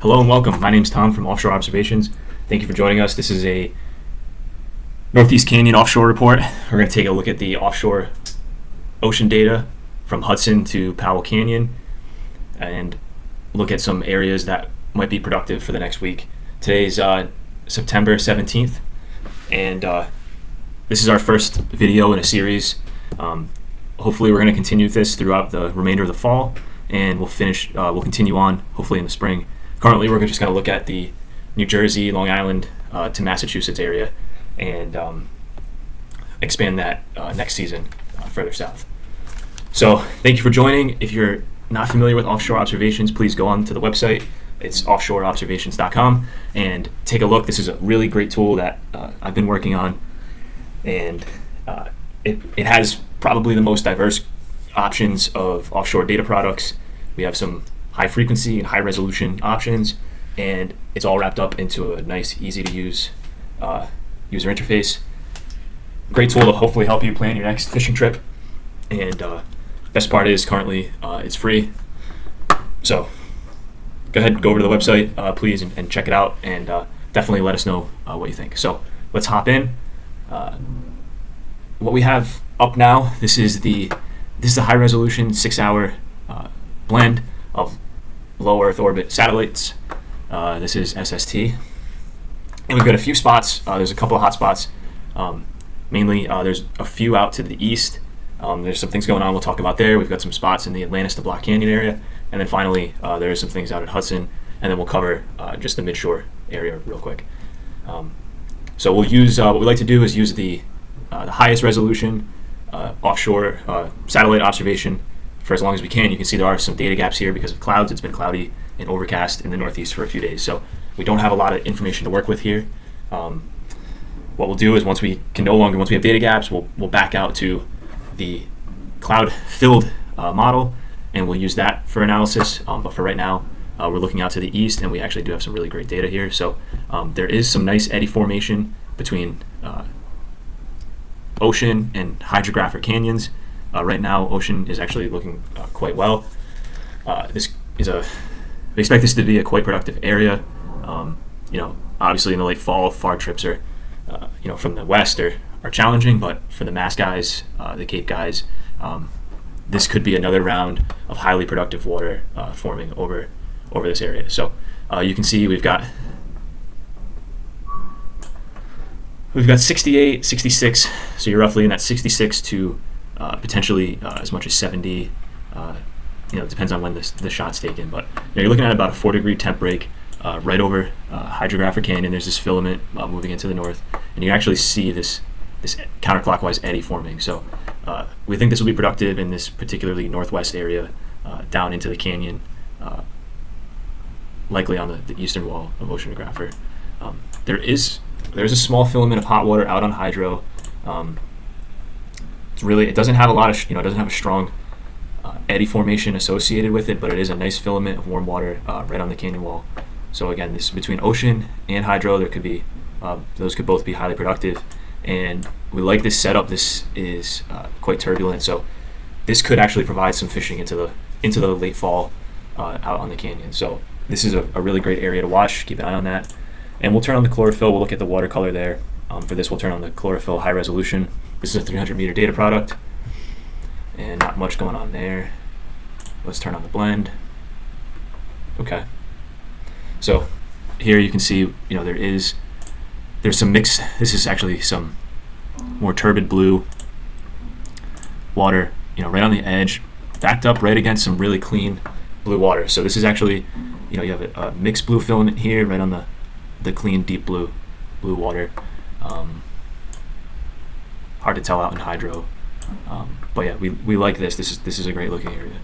Hello and welcome. My name is Tom from Offshore Observations. Thank you for joining us. This is a Northeast Canyon offshore report. We're going to take a look at the offshore ocean data from Hudson to Powell Canyon and look at some areas that might be productive for the next week. Today's September 17th, and this is our first video in a series. Hopefully we're going to continue this throughout the remainder of the fall, and we'll continue on hopefully in the spring. Currently we're just going to look at the New Jersey, Long Island to Massachusetts area and expand that next season further south. So thank you for joining. If you're not familiar with offshore observations, please go on to the website. It's offshoreobservations.com and take a look. This is a really great tool that I've been working on, and it has probably the most diverse options of offshore data products. We have some high frequency and high resolution options, and it's all wrapped up into a nice, easy to use user interface. Great tool to hopefully help you plan your next fishing trip. And best part is currently it's free. So go ahead and go over to the website, please, and check it out, and definitely let us know what you think. So let's hop in. What we have up now, this is the high resolution 6-hour blend of low Earth orbit satellites. This is SST, and we've got a few spots. There's a couple of hot spots. Mainly, there's a few out to the east. There's some things going on we'll talk about there. We've got some spots in the Atlantis to Block Canyon area, and then finally there's some things out at Hudson, and then we'll cover just the midshore area real quick. So we'll use what we like to do is use the highest resolution offshore satellite observation for as long as we can. You can see there are some data gaps here because of clouds. It's been cloudy and overcast in the Northeast for a few days, so we don't have a lot of information to work with here. What we'll do is once we have data gaps, we'll back out to the cloud-filled model, and we'll use that for analysis. But for right now, we're looking out to the east, and we actually do have some really great data here. So there is some nice eddy formation between ocean and hydrographic canyons. Right now, ocean is actually looking quite well. We expect this to be a quite productive area. Obviously in the late fall, far trips are, from the west are challenging, but for the Mass guys, the Cape guys, this could be another round of highly productive water forming over this area. So you can see we've got 68, 66, so you're roughly in that 66 to potentially as much as 70. It depends on when the shot's taken, but you're looking at about a 4-degree temp break right over hydrographic canyon. There's this filament moving into the north, and you actually see this counterclockwise eddy forming. So we think this will be productive in this particularly northwest area down into the canyon, likely on the eastern wall of oceanographer. There's a small filament of hot water out on hydro. It doesn't have a lot of, it doesn't have a strong eddy formation associated with it, but it is a nice filament of warm water right on the canyon wall. So again, this between ocean and hydro, there could be those could both be highly productive, and we like this setup. This is quite turbulent, so this could actually provide some fishing into the late fall out on the canyon. So this is a really great area to watch. Keep an eye on that, and we'll turn on the chlorophyll. We'll look at the watercolor there. For this, we'll turn on the chlorophyll high resolution. This is a 300-meter data product, and not much going on there. Let's turn on the blend. Okay. So here you can see, there's some mix. This is actually some more turbid blue water, right on the edge, backed up right against some really clean blue water. So this is actually, you have a mixed blue filament here, right on the clean deep blue water. Hard to tell out in hydro, but yeah, we like this. This is a great looking area,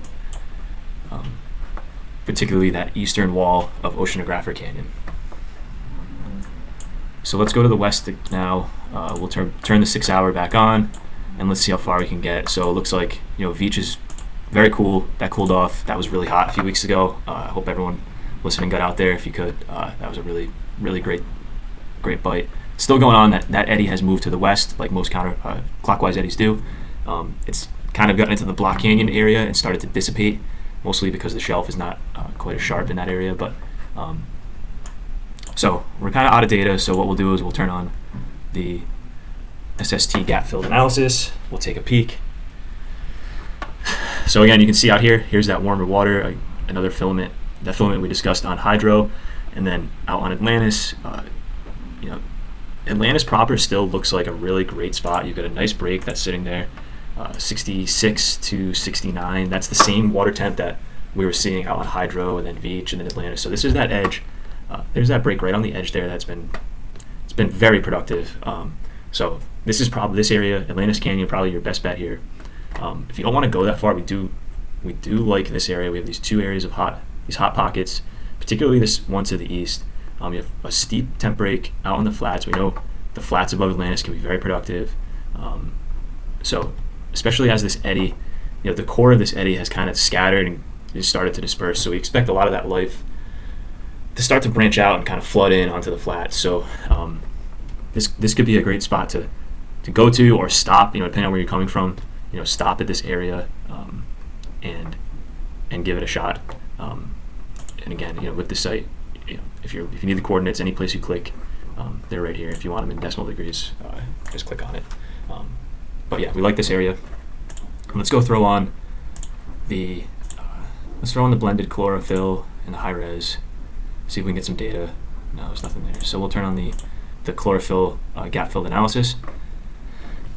particularly that eastern wall of Oceanographer Canyon. So let's go to the west now. We'll turn the 6-hour back on, and let's see how far we can get. So it looks like Veach is very cool. That cooled off. That was really hot a few weeks ago. I hope everyone listening got out there if you could. That was a really great bite. Still going on. That eddy has moved to the west, like most clockwise eddies do. It's kind of gotten into the Block Canyon area and started to dissipate, mostly because the shelf is not quite as sharp in that area. But So we're kind of out of data, so what we'll do is we'll turn on the SST gap-filled analysis. We'll take a peek. So again, you can see out here, here's that warmer water, another filament, that filament we discussed on hydro, and then out on Atlantis, Atlantis proper still looks like a really great spot. You've got a nice break that's sitting there, 66 to 69. That's the same water temp that we were seeing out on hydro and then Beach and then Atlantis. So this is that edge. There's that break right on the edge there. It's been very productive. So this is probably, this area, Atlantis Canyon, probably your best bet here. If you don't want to go that far, we do like this area. We have these two areas of hot pockets, particularly this one to the east. You have a steep temp break out on the flats. We know the flats above Atlantis can be very productive. So especially as this eddy, the core of this eddy has kind of scattered and is started to disperse. So we expect a lot of that life to start to branch out and kind of flood in onto the flats. So this could be a great spot to go to or stop, depending on where you're coming from. Stop at this area and give it a shot. And again, with this site, if you need the coordinates, any place you click, they're right here. If you want them in decimal degrees, just click on it. But yeah, we like this area. Let's go throw on the blended chlorophyll and the high res. See if we can get some data. No, there's nothing there. So we'll turn on the chlorophyll gap-filled analysis.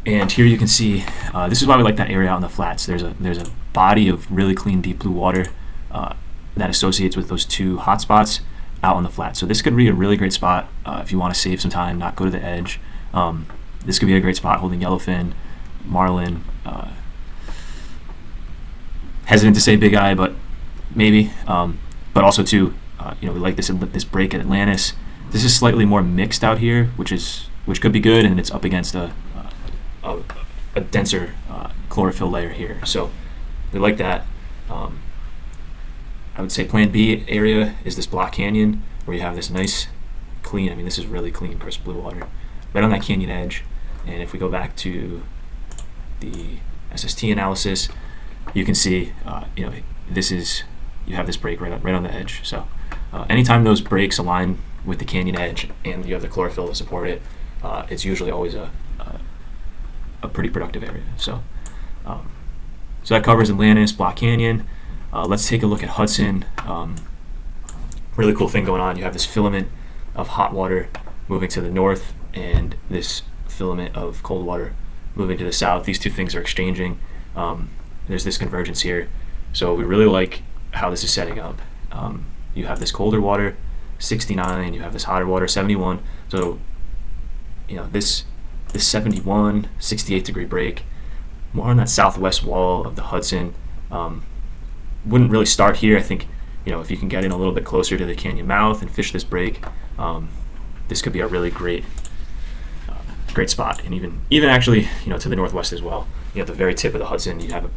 And here you can see, this is why we like that area out in the flats. There's a body of really clean deep blue water that associates with those two hot spots out on the flat. So this could be a really great spot if you want to save some time, not go to the edge. This could be a great spot holding yellowfin, marlin. Hesitant to say bigeye, but maybe. But also too, we like this break at Atlantis. This is slightly more mixed out here, which could be good, and it's up against a denser chlorophyll layer here. So we like that. I would say plan B area is this block canyon where you have this nice clean, this is really clean crisp blue water right on that canyon edge. And if we go back to the SST analysis, you can see you have this break right on the edge. So anytime those breaks align with the canyon edge and you have the chlorophyll to support it, it's usually always a pretty productive area. So that covers Atlantis, Block Canyon. Let's take a look at Hudson. Really cool thing going on. You have this filament of hot water moving to the north and this filament of cold water moving to the south. These two things are exchanging. There's this convergence here. So we really like how this is setting up. You have this colder water, 69. You have this hotter water, 71. So this 71, 68 degree break, more on that southwest wall of the Hudson. Wouldn't really start here. I think, if you can get in a little bit closer to the canyon mouth and fish this break, this could be a really great spot. And even actually, to the northwest as well. At the very tip of the Hudson, you have a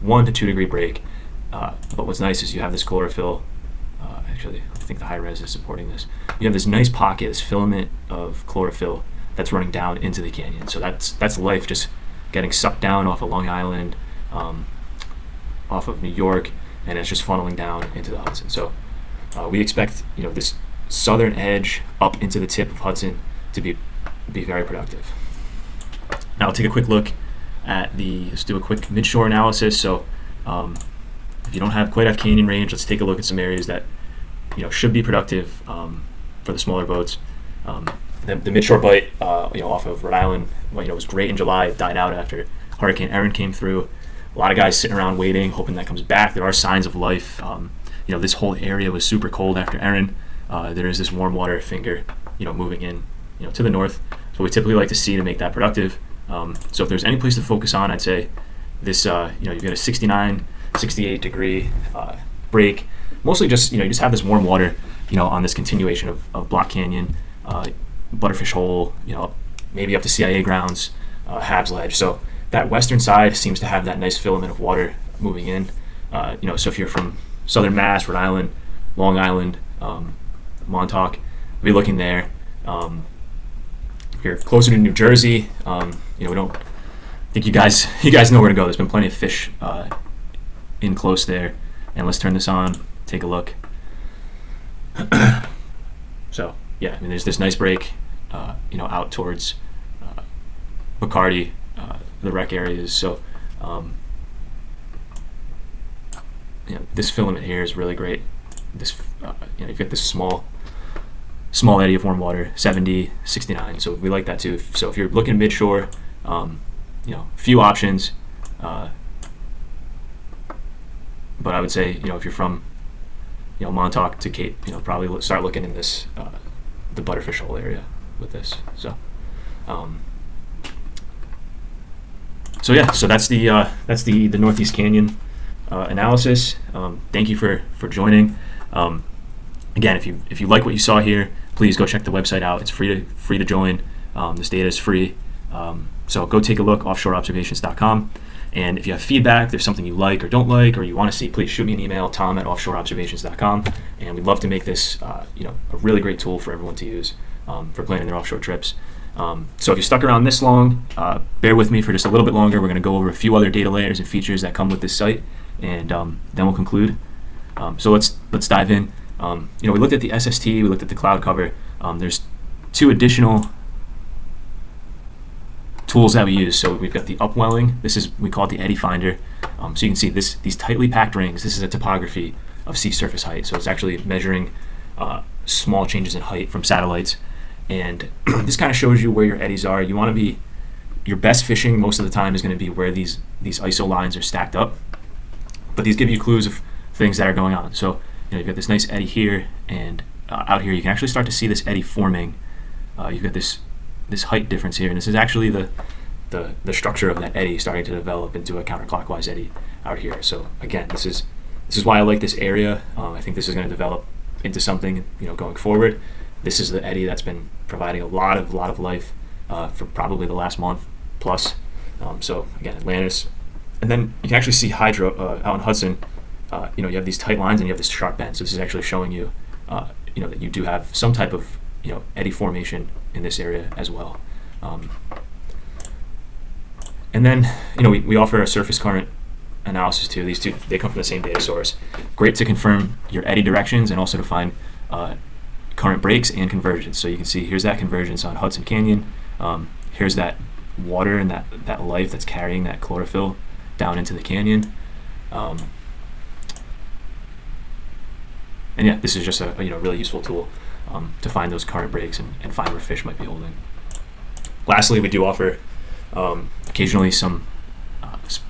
1 to 2 degree break. But what's nice is you have this chlorophyll. Actually, I think the high res is supporting this. You have this nice pocket, this filament of chlorophyll that's running down into the canyon. So that's life just getting sucked down off of Long Island, off of New York, and it's just funneling down into the Hudson. So we expect this southern edge up into the tip of Hudson to be very productive. Now I'll take a quick look at let's do a quick midshore analysis. So if you don't quite have canyon range, let's take a look at some areas that should be productive for the smaller boats. The midshore bite, off of Rhode Island, was great in July. It died out after Hurricane Erin came through. A lot of guys sitting around waiting, hoping that comes back. There are signs of life. This whole area was super cold after Erin. There is this warm water finger, moving in, to the north. So we typically like to see to make that productive. So if there's any place to focus on, I'd say this. You've got a 69, 68 degree break. Mostly just you just have this warm water, on this continuation of Block Canyon, Butterfish Hole, maybe up to CIA grounds, Habs Ledge. So that western side seems to have that nice filament of water moving in. So if you're from Southern Mass, Rhode Island, Long Island, Montauk, be looking there. If you're closer to New Jersey, we don't think you guys know where to go. There's been plenty of fish in close there. And let's turn this on, take a look. So yeah, I mean, there's this nice break, out towards Bacardi, the wreck areas. So this filament here is really great. This you've got this small eddy of warm water, 70, 69. So we like that too. So if you're looking midshore, few options. But I would say, if you're from, Montauk to Cape, probably start looking in this, the Butterfish Hole area with this. So, so that's the Northeast Canyon analysis. Thank you for joining. Again, if you like what you saw here, please go check the website out. It's free to join. This data is free. So go take a look, offshoreobservations.com. And if you have feedback, there's something you like or don't like, or you want to see, please shoot me an email, tom@offshoreobservations.com. And we'd love to make this, a really great tool for everyone to use for planning their offshore trips. So if you stuck around this long, bear with me for just a little bit longer. We're going to go over a few other data layers and features that come with this site, and then we'll conclude. So let's dive in. We looked at the SST, we looked at the cloud cover. There's two additional tools that we use. So we've got the upwelling. We call it the eddy finder. So you can see these tightly packed rings. This is a topography of sea surface height. So it's actually measuring small changes in height from satellites. And this kind of shows you where your eddies are. You want to be, your best fishing most of the time is going to be where these ISO lines are stacked up. But these give you clues of things that are going on. So you've got this nice eddy here, and out here you can actually start to see this eddy forming. You've got this height difference here, and this is actually the structure of that eddy starting to develop into a counterclockwise eddy out here. So again, this is why I like this area. I think this is going to develop into something going forward. This is the eddy that's been providing a lot of life for probably the last month plus. So again, Atlantis, and then you can actually see hydro out in Hudson. You have these tight lines and you have this sharp bend. So this is actually showing you, that you do have some type of eddy formation in this area as well. And then we offer a surface current analysis too. These two, they come from the same data source. Great to confirm your eddy directions and also to find current breaks and convergence. So you can see here's that convergence on Hudson Canyon. Here's that water and that life that's carrying that chlorophyll down into the canyon. And yeah, this is just a really useful tool to find those current breaks and find where fish might be holding. Lastly, we do offer occasionally some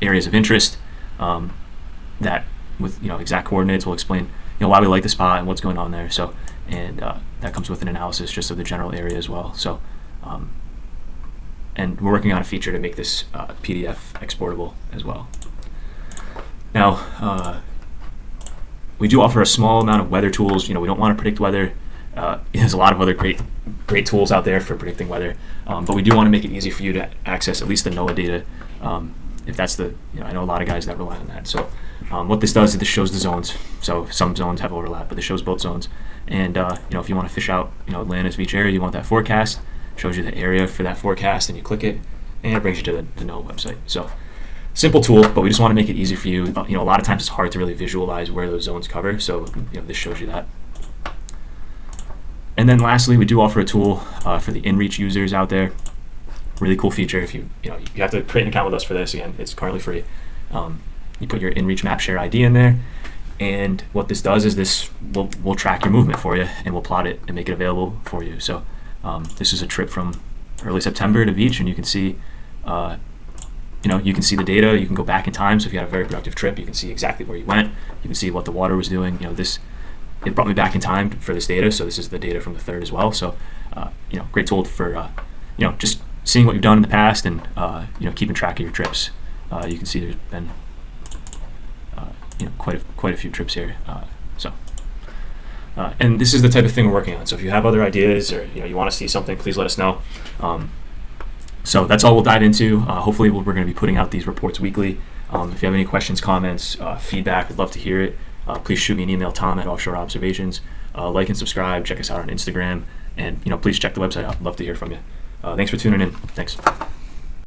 areas of interest that with exact coordinates will explain why we like the spot and what's going on there. So and that comes with an analysis just of the general area as well. So and we're working on a feature to make this PDF exportable as well. Now we do offer a small amount of weather tools. We don't want to predict weather. There's a lot of other great tools out there for predicting weather, but we do want to make it easy for you to access at least the NOAA data. If that's I know a lot of guys that rely on that. So what this does is this shows the zones. So some zones have overlap, but this shows both zones. And if you want to fish out Atlantis Beach area, you want that forecast. Shows you the area for that forecast, and you click it, and it brings you to the NOAA website. So simple tool, but we just want to make it easy for you. A lot of times it's hard to really visualize where those zones cover. So this shows you that. And then lastly, we do offer a tool for the inReach users out there. Really cool feature. If you have to create an account with us for this. Again, it's currently free. You put your inReach map share ID in there, and what this does is this will track your movement for you, and we'll plot it and make it available for you. So this is a trip from early September to Beach, and you can see you can see the data. You can go back in time. So if you had a very productive trip, you can see exactly where you went. You can see what the water was doing. It brought me back in time for this data. So this is the data from the 3rd as well. So great tool for just seeing what you've done in the past and keeping track of your trips. You can see there's been quite a few trips here. And this is the type of thing we're working on. So if you have other ideas or you want to see something, please let us know. So that's all we'll dive into. Hopefully we're going to be putting out these reports weekly. If you have any questions, comments, feedback, we'd love to hear it. Please shoot me an email, tom@offshoreobservations. Like and subscribe. Check us out on Instagram. And please check the website out. Love to hear from you. Thanks for tuning in. Thanks.